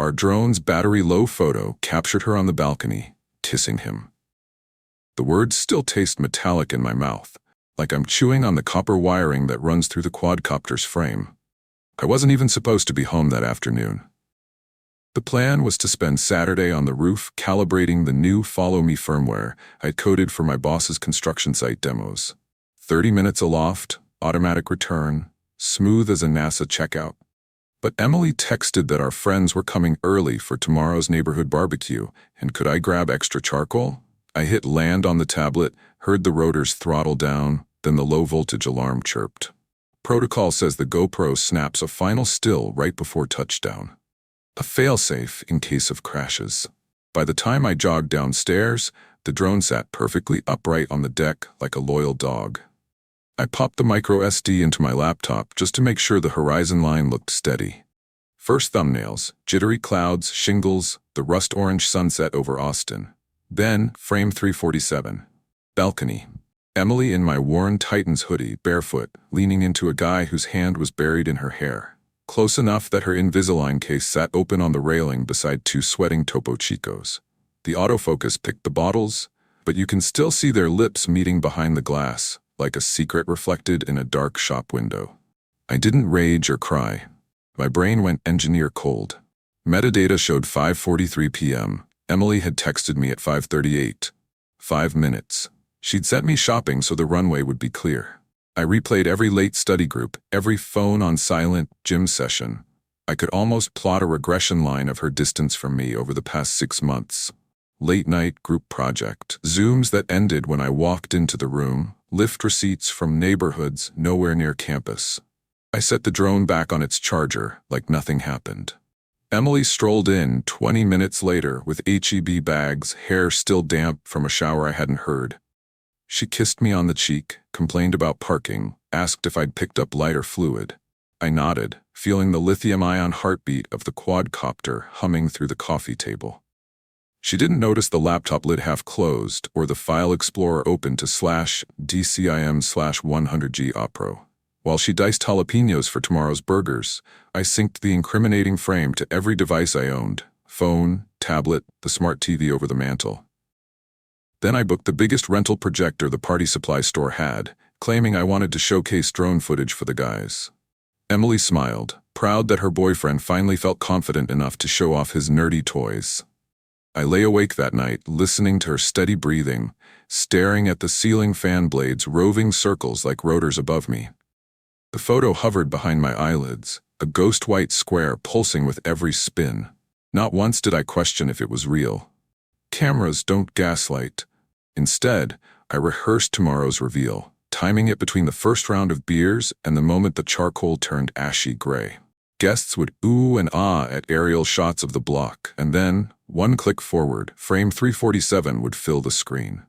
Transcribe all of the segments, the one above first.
our drone's battery-low photo captured her on the balcony, kissing him. The words still taste metallic in my mouth, like I'm chewing on the copper wiring that runs through the quadcopter's frame. I wasn't even supposed to be home that afternoon. The plan was to spend Saturday on the roof calibrating the new Follow Me firmware I'd coded for my boss's construction site demos. 30 minutes aloft, automatic return, smooth as a NASA checkout. But Emily texted that our friends were coming early for tomorrow's neighborhood barbecue, and could I grab extra charcoal? I hit land on the tablet, heard the rotors throttle down, then the low-voltage alarm chirped. Protocol says the GoPro snaps a final still right before touchdown. A failsafe in case of crashes. By the time I jogged downstairs, the drone sat perfectly upright on the deck like a loyal dog. I popped the micro SD into my laptop just to make sure the horizon line looked steady. First thumbnails, jittery clouds, shingles, the rust-orange sunset over Austin. Then, frame 347. Balcony. Emily in my worn Titans hoodie, barefoot, leaning into a guy whose hand was buried in her hair. Close enough that her Invisalign case sat open on the railing beside two sweating Topo Chicos. The autofocus picked the bottles, but you can still see their lips meeting behind the glass, like a secret reflected in a dark shop window. I didn't rage or cry. My brain went engineer cold. Metadata showed 5:43 p.m. Emily had texted me at 5:38. 5 minutes. She'd sent me shopping so the runway would be clear. I replayed every late study group, every phone on silent gym session. I could almost plot a regression line of her distance from me over the past 6 months. Late night group project. Zooms that ended when I walked into the room. Lift receipts from neighborhoods nowhere near campus. I set the drone back on its charger like nothing happened. Emily strolled in 20 minutes later with HEB bags, hair still damp from a shower I hadn't heard. She kissed me on the cheek, complained about parking, asked if I'd picked up lighter fluid. I nodded, feeling the lithium-ion heartbeat of the quadcopter humming through the coffee table. She didn't notice the laptop lid half closed or the file explorer open to /DCIM/100G Opro. While she diced jalapenos for tomorrow's burgers, I synced the incriminating frame to every device I owned: phone, tablet, the smart TV over the mantel. Then I booked the biggest rental projector the party supply store had, claiming I wanted to showcase drone footage for the guys. Emily smiled, proud that her boyfriend finally felt confident enough to show off his nerdy toys. I lay awake that night, listening to her steady breathing, staring at the ceiling fan blades roving circles like rotors above me. The photo hovered behind my eyelids, a ghost-white square pulsing with every spin. Not once did I question if it was real. Cameras don't gaslight. Instead, I rehearsed tomorrow's reveal, timing it between the first round of beers and the moment the charcoal turned ashy gray. Guests would ooh and ah at aerial shots of the block, and then, one click forward, frame 347 would fill the screen.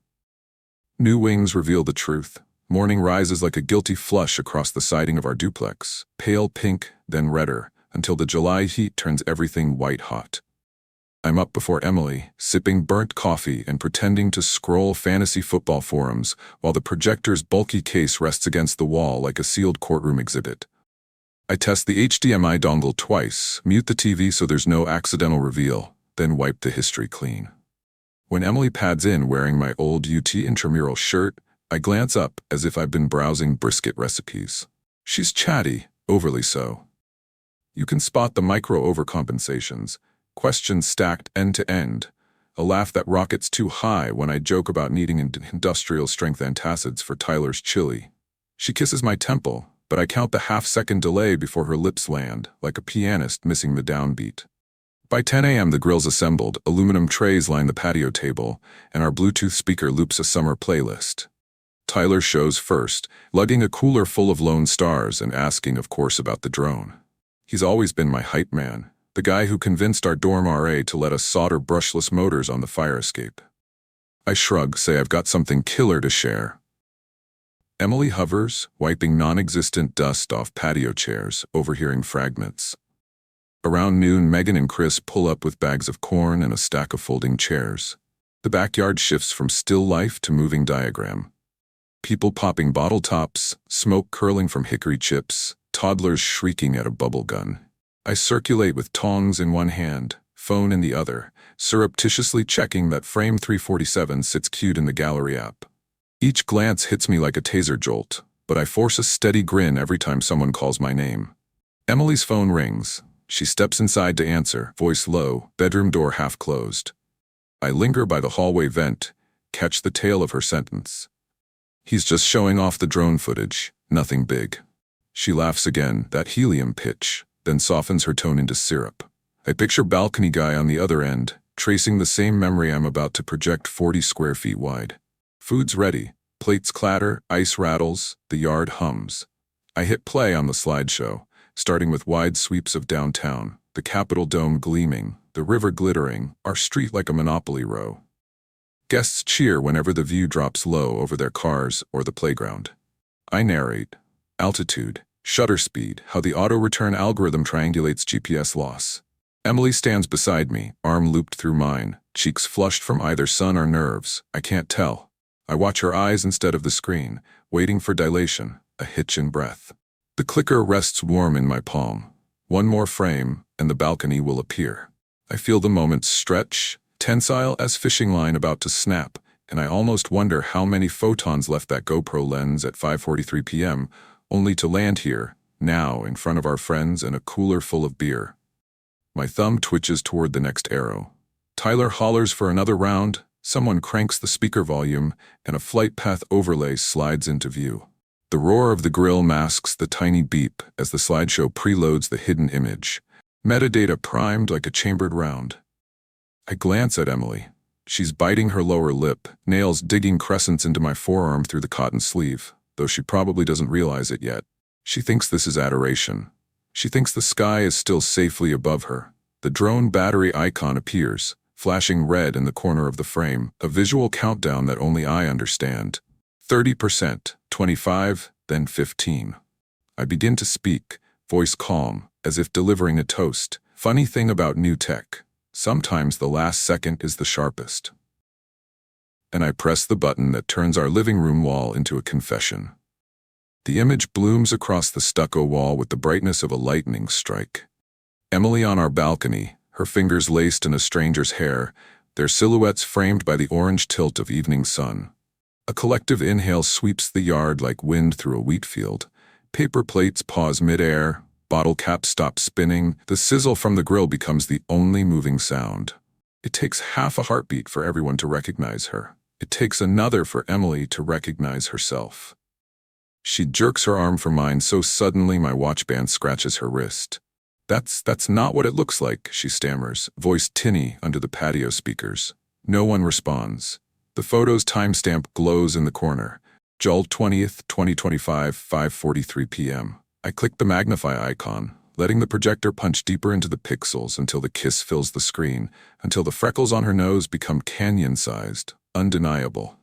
New wings reveal the truth. Morning rises like a guilty flush across the siding of our duplex, pale pink, then redder, until the July heat turns everything white-hot. I'm up before Emily, sipping burnt coffee and pretending to scroll fantasy football forums while the projector's bulky case rests against the wall like a sealed courtroom exhibit. I test the HDMI dongle twice, mute the TV so there's no accidental reveal, then wipe the history clean. When Emily pads in wearing my old UT intramural shirt, I glance up as if I've been browsing brisket recipes. She's chatty, overly so. You can spot the micro overcompensations, questions stacked end to end, a laugh that rockets too high when I joke about needing industrial-strength antacids for Tyler's chili. She kisses my temple, but I count the half-second delay before her lips land, like a pianist missing the downbeat. By 10 a.m. the grill's assembled, aluminum trays line the patio table, and our Bluetooth speaker loops a summer playlist. Tyler shows first, lugging a cooler full of Lone Stars and asking, of course, about the drone. He's always been my hype man, the guy who convinced our dorm RA to let us solder brushless motors on the fire escape. I shrug, say I've got something killer to share. Emily hovers, wiping non-existent dust off patio chairs, overhearing fragments. Around noon, Megan and Chris pull up with bags of corn and a stack of folding chairs. The backyard shifts from still life to moving diagram. People popping bottle tops, smoke curling from hickory chips, toddlers shrieking at a bubble gun. I circulate with tongs in one hand, phone in the other, surreptitiously checking that frame 347 sits queued in the gallery app. Each glance hits me like a taser jolt, but I force a steady grin every time someone calls my name. Emily's phone rings. She steps inside to answer, voice low, bedroom door half closed. I linger by the hallway vent, catch the tail of her sentence. He's just showing off the drone footage, nothing big. She laughs again, that helium pitch, then softens her tone into syrup. I picture balcony guy on the other end, tracing the same memory I'm about to project 40 square feet wide. Food's ready. Plates clatter, ice rattles, the yard hums. I hit play on the slideshow, starting with wide sweeps of downtown, the Capitol Dome gleaming, the river glittering, our street like a Monopoly row. Guests cheer whenever the view drops low over their cars or the playground. I narrate. Altitude, shutter speed, how the auto-return algorithm triangulates GPS loss. Emily stands beside me, arm looped through mine, cheeks flushed from either sun or nerves, I can't tell. I watch her eyes instead of the screen, waiting for dilation, a hitch in breath. The clicker rests warm in my palm. One more frame, and the balcony will appear. I feel the moment stretch, tensile as fishing line about to snap, and I almost wonder how many photons left that GoPro lens at 5:43 p.m., only to land here, now, in front of our friends and a cooler full of beer. My thumb twitches toward the next arrow. Tyler hollers for another round, someone cranks the speaker volume, and a flight path overlay slides into view. The roar of the grill masks the tiny beep as the slideshow preloads the hidden image. Metadata primed like a chambered round. I glance at Emily. She's biting her lower lip, nails digging crescents into my forearm through the cotton sleeve, though she probably doesn't realize it yet. She thinks this is adoration. She thinks the sky is still safely above her. The drone battery icon appears, flashing red in the corner of the frame, a visual countdown that only I understand. 30%, 25, then 15. I begin to speak, voice calm, as if delivering a toast. Funny thing about new tech, sometimes the last second is the sharpest. And I press the button that turns our living room wall into a confession. The image blooms across the stucco wall with the brightness of a lightning strike. Emily on our balcony, her fingers laced in a stranger's hair, their silhouettes framed by the orange tilt of evening sun. A collective inhale sweeps the yard like wind through a wheat field. Paper plates pause mid-air, bottle caps stop spinning, the sizzle from the grill becomes the only moving sound. It takes half a heartbeat for everyone to recognize her. It takes another for Emily to recognize herself. She jerks her arm from mine so suddenly my watch band scratches her wrist. That's not what it looks like, she stammers, voice tinny under the patio speakers. No one responds. The photo's timestamp glows in the corner. July 20th, 2025, 5:43 p.m. I click the magnify icon, letting the projector punch deeper into the pixels until the kiss fills the screen, until the freckles on her nose become canyon-sized, undeniable.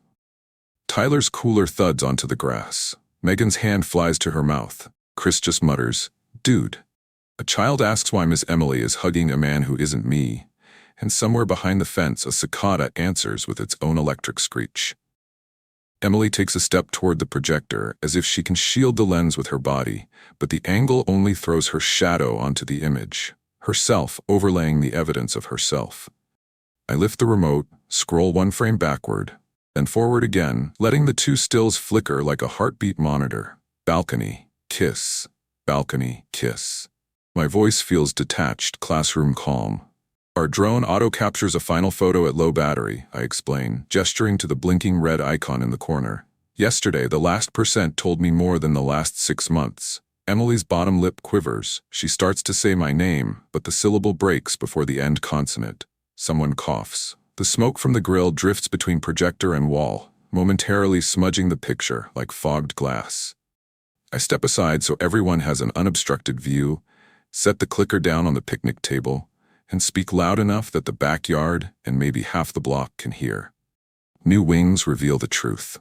Tyler's cooler thuds onto the grass. Megan's hand flies to her mouth. Chris just mutters, "Dude." A child asks why Miss Emily is hugging a man who isn't me, and somewhere behind the fence a cicada answers with its own electric screech. Emily takes a step toward the projector as if she can shield the lens with her body, but the angle only throws her shadow onto the image, herself overlaying the evidence of herself. I lift the remote, scroll one frame backward, then forward again, letting the two stills flicker like a heartbeat monitor. Balcony, kiss. Balcony, kiss. My voice feels detached, classroom calm. Our drone auto-captures a final photo at low battery, I explain, gesturing to the blinking red icon in the corner. Yesterday, the last percent told me more than the last 6 months. Emily's bottom lip quivers. She starts to say my name, but the syllable breaks before the end consonant. Someone coughs. The smoke from the grill drifts between projector and wall, momentarily smudging the picture like fogged glass. I step aside so everyone has an unobstructed view, set the clicker down on the picnic table, and speak loud enough that the backyard and maybe half the block can hear. New wings reveal the truth.